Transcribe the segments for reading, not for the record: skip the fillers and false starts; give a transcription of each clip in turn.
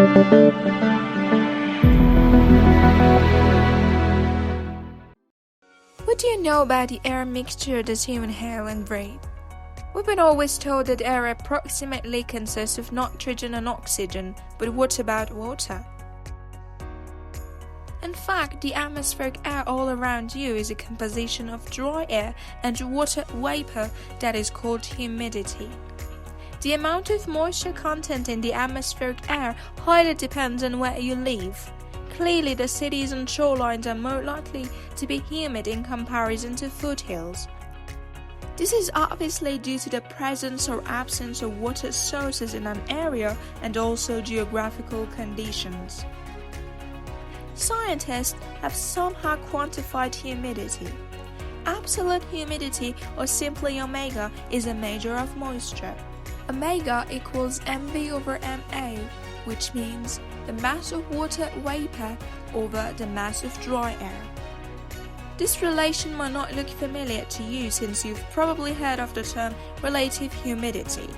What do you know about the air mixture that humans inhale and breathe? We've been always told that air approximately consists of nitrogen and oxygen, but what about water? In fact, the atmospheric air all around you is a composition of dry air and water vapor that is called humidity. The amount of moisture content in the atmospheric air highly depends on where you live. Clearly, the cities and shorelines are more likely to be humid in comparison to foothills. This is obviously due to the presence or absence of water sources in an area and also geographical conditions. Scientists have somehow quantified humidity. Absolute humidity, or simply omega, is a measure of moisture. Omega equals mV/Ma, which means the mass of water vapor over the mass of dry air. This relation might not look familiar to you since you've probably heard of the term relative humidity.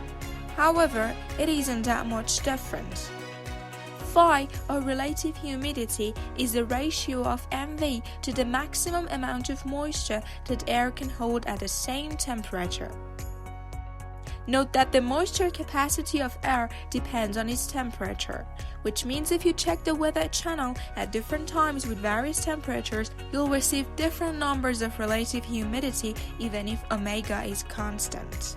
However, it isn't that much different. Phi, or relative humidity, is the ratio of mV to the maximum amount of moisture that air can hold at the same temperature. Note that the moisture capacity of air depends on its temperature, which means if you check the weather channel at different times with various temperatures, you'll receive different numbers of relative humidity even if omega is constant.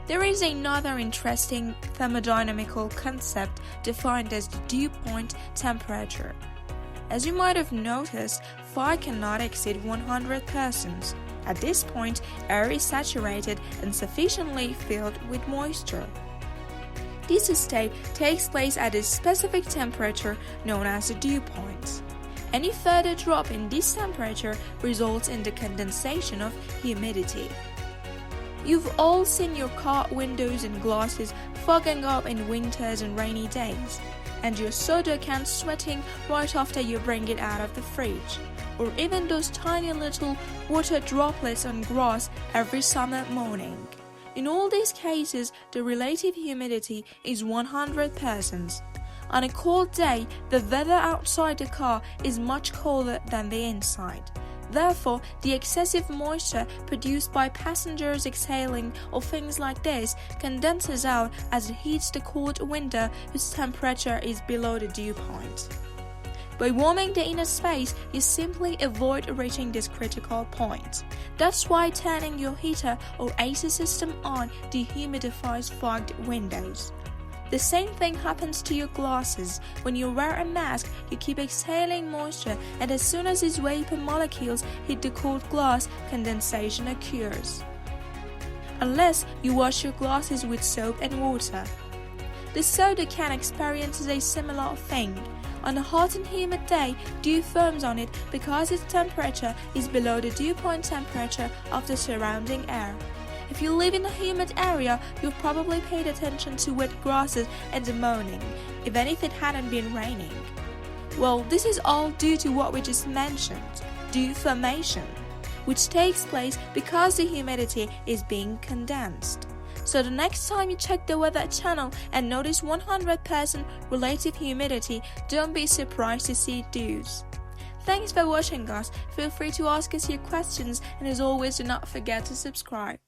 There is another interesting thermodynamical concept defined as the dew point temperature. As you might have noticed, phi cannot exceed 100 persons. At this point, air is saturated and sufficiently filled with moisture. This state takes place at a specific temperature known as the dew point. Any further drop in this temperature results in the condensation of humidity. You've all seen your car windows and glasses fogging up in winters and rainy days, and your soda can sweating right after you bring it out of the fridge, or even those tiny little water droplets on grass every summer morning. In all these cases, the relative humidity is 100%. On a cold day, the weather outside the car is much colder than the inside. Therefore, the excessive moisture produced by passengers exhaling or things like this condenses out as it heats the cold window whose temperature is below the dew point. By warming the inner space, you simply avoid reaching this critical point. That's why turning your heater or AC system on dehumidifies fogged windows. The same thing happens to your glasses. When you wear a mask, you keep exhaling moisture, and as soon as its vapor molecules hit the cold glass, condensation occurs. Unless you wash your glasses with soap and water. The soda can experience a similar thing. On a hot and humid day, dew forms on it because its temperature is below the dew point temperature of the surrounding air. If you live in a humid area, you've probably paid attention to wet grasses in the morning, even if it hadn't been raining. Well, this is all due to what we just mentioned, dew formation, which takes place because the humidity is being condensed. So the next time you check the weather channel and notice 100% relative humidity, don't be surprised to see dews. Thanks for watching us. Feel free to ask us your questions, and as always, do not forget to subscribe.